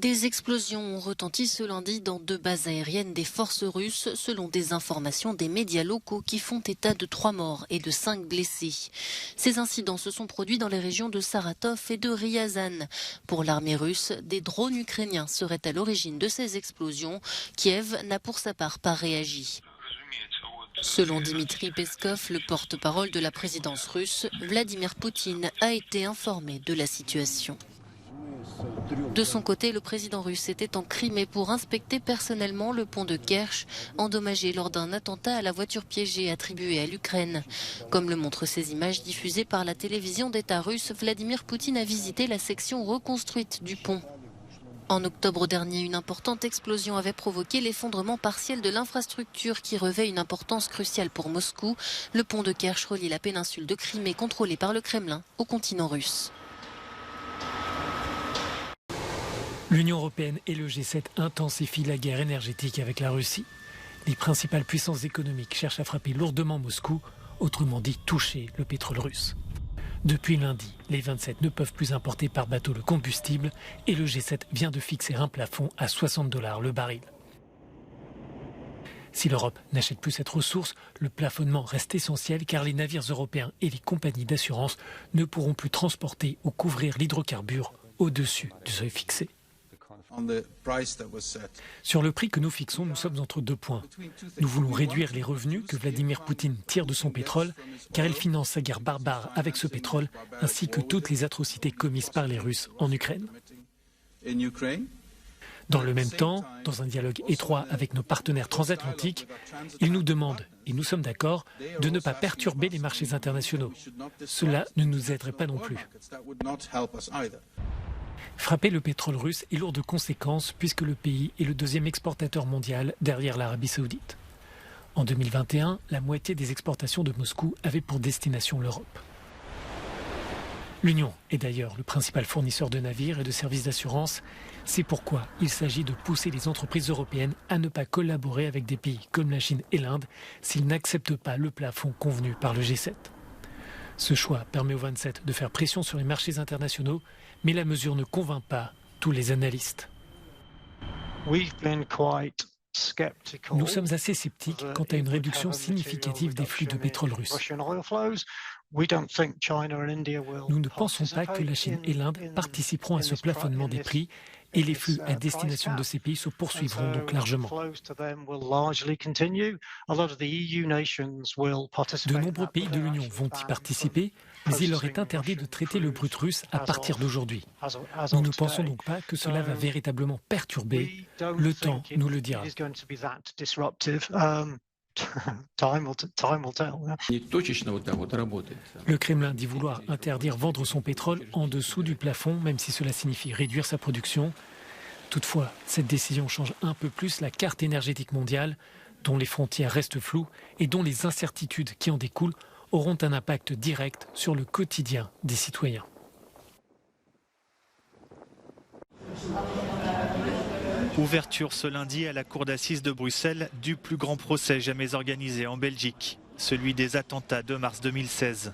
Des explosions ont retenti ce lundi dans 2 bases aériennes des forces russes, selon des informations des médias locaux qui font état de 3 morts et de 5 blessés. Ces incidents se sont produits dans les régions de Saratov et de Ryazan. Pour l'armée russe, des drones ukrainiens seraient à l'origine de ces explosions. Kiev n'a pour sa part pas réagi. Selon Dmitri Peskov, le porte-parole de la présidence russe, Vladimir Poutine a été informé de la situation. De son côté, le président russe était en Crimée pour inspecter personnellement le pont de Kerch, endommagé lors d'un attentat à la voiture piégée attribuée à l'Ukraine. Comme le montrent ces images diffusées par la télévision d'État russe, Vladimir Poutine a visité la section reconstruite du pont. En octobre dernier, une importante explosion avait provoqué l'effondrement partiel de l'infrastructure qui revêt une importance cruciale pour Moscou. Le pont de Kerch relie la péninsule de Crimée contrôlée par le Kremlin au continent russe. L'Union européenne et le G7 intensifient la guerre énergétique avec la Russie. Les principales puissances économiques cherchent à frapper lourdement Moscou, autrement dit toucher le pétrole russe. Depuis lundi, les 27 ne peuvent plus importer par bateau le combustible et le G7 vient de fixer un plafond à $60 le baril. Si l'Europe n'achète plus cette ressource, le plafonnement reste essentiel car les navires européens et les compagnies d'assurance ne pourront plus transporter ou couvrir l'hydrocarbure au-dessus du seuil fixé. Sur le prix que nous fixons, nous sommes entre 2 points. Nous voulons réduire les revenus que Vladimir Poutine tire de son pétrole, car il finance sa guerre barbare avec ce pétrole, ainsi que toutes les atrocités commises par les Russes en Ukraine. Dans le même temps, dans un dialogue étroit avec nos partenaires transatlantiques, ils nous demandent, et nous sommes d'accord, de ne pas perturber les marchés internationaux. Cela ne nous aiderait pas non plus. Frapper le pétrole russe est lourd de conséquences puisque le pays est le 2e exportateur mondial derrière l'Arabie saoudite. En 2021, la moitié des exportations de Moscou avait pour destination l'Europe. L'Union est d'ailleurs le principal fournisseur de navires et de services d'assurance. C'est pourquoi il s'agit de pousser les entreprises européennes à ne pas collaborer avec des pays comme la Chine et l'Inde s'ils n'acceptent pas le plafond convenu par le G7. Ce choix permet aux 27 de faire pression sur les marchés internationaux, mais la mesure ne convainc pas tous les analystes. Nous sommes assez sceptiques quant à une réduction significative des flux de pétrole russe. Nous ne pensons pas que la Chine et l'Inde participeront à ce plafonnement des prix et les flux à destination de ces pays se poursuivront donc largement. De nombreux pays de l'Union vont y participer, mais il leur est interdit de traiter le brut russe à partir d'aujourd'hui. Nous ne pensons donc pas que cela va véritablement perturber. Le temps nous le dira. Le Kremlin dit vouloir interdire vendre son pétrole en dessous du plafond, même si cela signifie réduire sa production. Toutefois, cette décision change un peu plus la carte énergétique mondiale, dont les frontières restent floues et dont les incertitudes qui en découlent auront un impact direct sur le quotidien des citoyens. Ouverture ce lundi à la cour d'assises de Bruxelles du plus grand procès jamais organisé en Belgique, celui des attentats de mars 2016.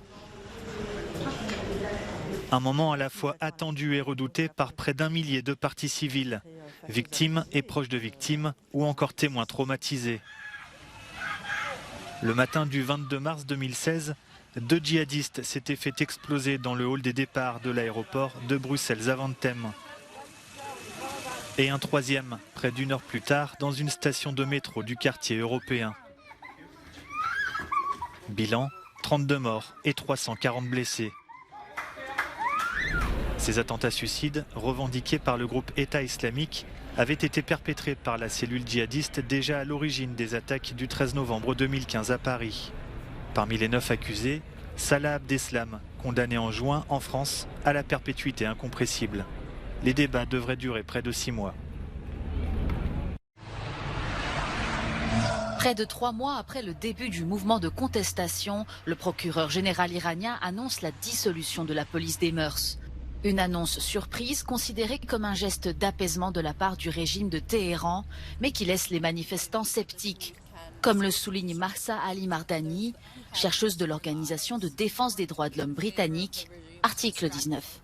Un moment à la fois attendu et redouté par près d'1 millier de parties civiles, victimes et proches de victimes ou encore témoins traumatisés. Le matin du 22 mars 2016, 2 djihadistes s'étaient fait exploser dans le hall des départs de l'aéroport de Bruxelles-Zaventem. Et un 3e, près d'1 heure plus tard, dans une station de métro du quartier européen. Bilan, 32 morts et 340 blessés. Ces attentats suicides, revendiqués par le groupe État islamique, avaient été perpétrés par la cellule djihadiste déjà à l'origine des attaques du 13 novembre 2015 à Paris. Parmi les 9 accusés, Salah Abdeslam, condamné en juin en France à la perpétuité incompressible. Les débats devraient durer près de 6 mois. Près de 3 mois après le début du mouvement de contestation, le procureur général iranien annonce la dissolution de la police des mœurs. Une annonce surprise considérée comme un geste d'apaisement de la part du régime de Téhéran, mais qui laisse les manifestants sceptiques. Comme le souligne Mahsa Ali Mardani, chercheuse de l'Organisation de défense des droits de l'homme britannique, Article 19.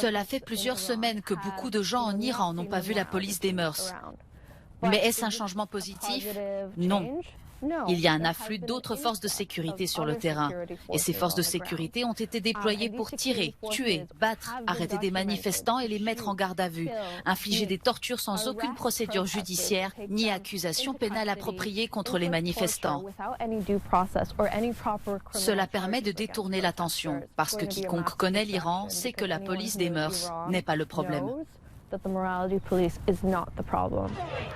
Cela fait plusieurs semaines que beaucoup de gens en Iran n'ont pas vu la police des mœurs. Mais est-ce un changement positif? Non. Il y a un afflux d'autres forces de sécurité sur le terrain. Et ces forces de sécurité ont été déployées pour tirer, tuer, battre, arrêter des manifestants et les mettre en garde à vue, infliger des tortures sans aucune procédure judiciaire ni accusation pénale appropriée contre les manifestants. Cela permet de détourner l'attention, parce que quiconque connaît l'Iran sait que la police des mœurs n'est pas le problème.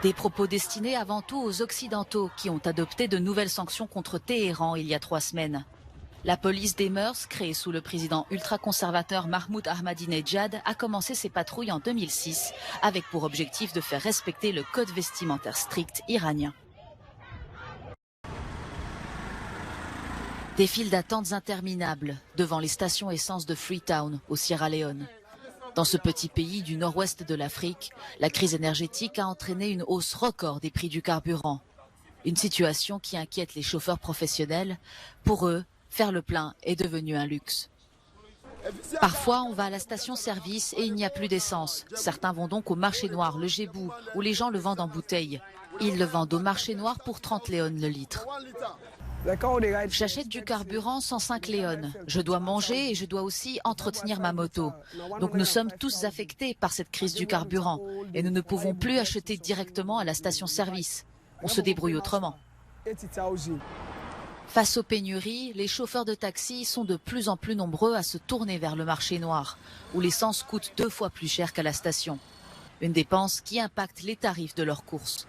Des propos destinés avant tout aux Occidentaux qui ont adopté de nouvelles sanctions contre Téhéran il y a 3 semaines. La police des mœurs, créée sous le président ultra-conservateur Mahmoud Ahmadinejad, a commencé ses patrouilles en 2006 avec pour objectif de faire respecter le code vestimentaire strict iranien. Des files d'attente interminables devant les stations essence de Freetown au Sierra Leone. Dans ce petit pays du nord-ouest de l'Afrique, la crise énergétique a entraîné une hausse record des prix du carburant. Une situation qui inquiète les chauffeurs professionnels. Pour eux, faire le plein est devenu un luxe. Parfois, on va à la station-service et il n'y a plus d'essence. Certains vont donc au marché noir, le Gébou, où les gens le vendent en bouteille. Ils le vendent au marché noir pour 30 léones le litre. J'achète du carburant 105 léones. Je dois manger et je dois aussi entretenir ma moto. Donc nous sommes tous affectés par cette crise du carburant et nous ne pouvons plus acheter directement à la station-service. On se débrouille autrement. Face aux pénuries, les chauffeurs de taxi sont de plus en plus nombreux à se tourner vers le marché noir, où l'essence coûte 2 fois plus cher qu'à la station. Une dépense qui impacte les tarifs de leurs courses.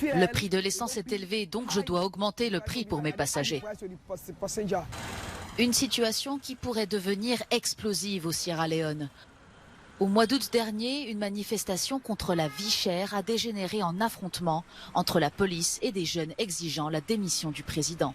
Le prix de l'essence est élevé, donc je dois augmenter le prix pour mes passagers. Une situation qui pourrait devenir explosive au Sierra Leone. Au mois d'août dernier, une manifestation contre la vie chère a dégénéré en affrontement entre la police et des jeunes exigeant la démission du président.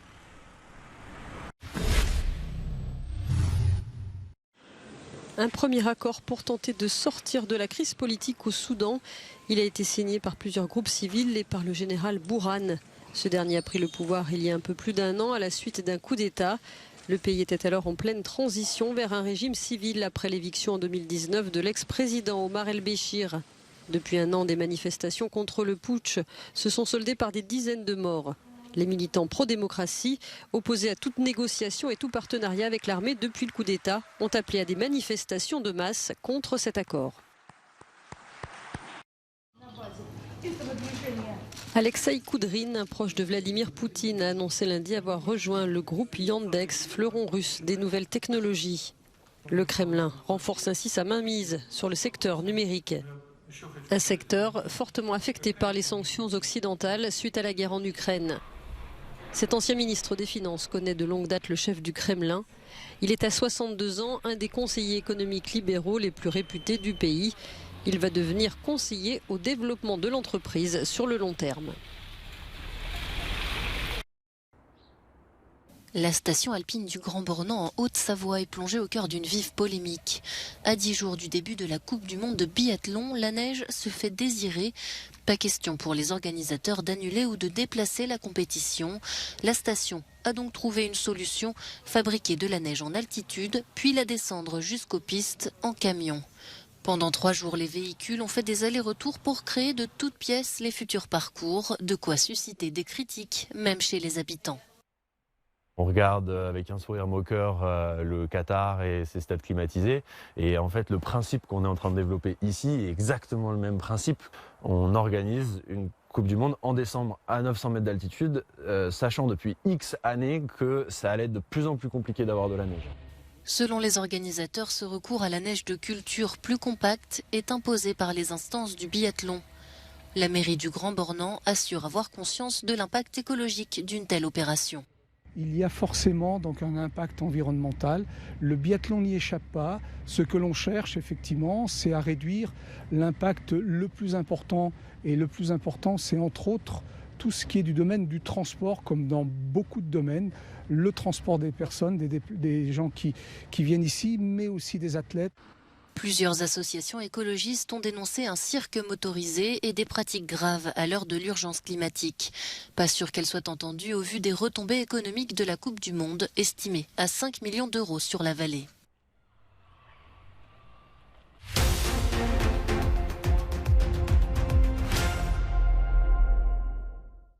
Un premier accord pour tenter de sortir de la crise politique au Soudan. Il a été signé par plusieurs groupes civils et par le général Bourhan. Ce dernier a pris le pouvoir il y a un peu plus d'1 an à la suite d'un coup d'État. Le pays était alors en pleine transition vers un régime civil après l'éviction en 2019 de l'ex-président Omar el-Béchir. Depuis 1 an, des manifestations contre le putsch se sont soldées par des dizaines de morts. Les militants pro-démocratie, opposés à toute négociation et tout partenariat avec l'armée depuis le coup d'État, ont appelé à des manifestations de masse contre cet accord. Alexei Koudrine, un proche de Vladimir Poutine, a annoncé lundi avoir rejoint le groupe Yandex, fleuron russe des nouvelles technologies. Le Kremlin renforce ainsi sa mainmise sur le secteur numérique. Un secteur fortement affecté par les sanctions occidentales suite à la guerre en Ukraine. Cet ancien ministre des Finances connaît de longue date le chef du Kremlin. Il est à 62 ans, un des conseillers économiques libéraux les plus réputés du pays. Il va devenir conseiller au développement de l'entreprise sur le long terme. La station alpine du Grand Bornand en Haute-Savoie est plongée au cœur d'une vive polémique. À 10 jours du début de la Coupe du Monde de biathlon, la neige se fait désirer. Pas question pour les organisateurs d'annuler ou de déplacer la compétition. La station a donc trouvé une solution, fabriquer de la neige en altitude, puis la descendre jusqu'aux pistes en camion. Pendant 3 jours, les véhicules ont fait des allers-retours pour créer de toutes pièces les futurs parcours, de quoi susciter des critiques, même chez les habitants. On regarde avec un sourire moqueur le Qatar et ses stades climatisés. Et en fait, le principe qu'on est en train de développer ici est exactement le même principe. On organise une Coupe du Monde en décembre à 900 mètres d'altitude, sachant depuis X années que ça allait être de plus en plus compliqué d'avoir de la neige. Selon les organisateurs, ce recours à la neige de culture plus compacte est imposé par les instances du biathlon. La mairie du Grand Bornand assure avoir conscience de l'impact écologique d'une telle opération. Il y a forcément donc un impact environnemental. Le biathlon n'y échappe pas. Ce que l'on cherche effectivement, c'est à réduire l'impact le plus important. Et le plus important, c'est entre autres tout ce qui est du domaine du transport, comme dans beaucoup de domaines. Le transport des personnes, des gens qui viennent ici, mais aussi des athlètes. Plusieurs associations écologistes ont dénoncé un cirque motorisé et des pratiques graves à l'heure de l'urgence climatique. Pas sûr qu'elles soient entendues au vu des retombées économiques de la Coupe du Monde, estimées à 5 millions d'euros sur la vallée.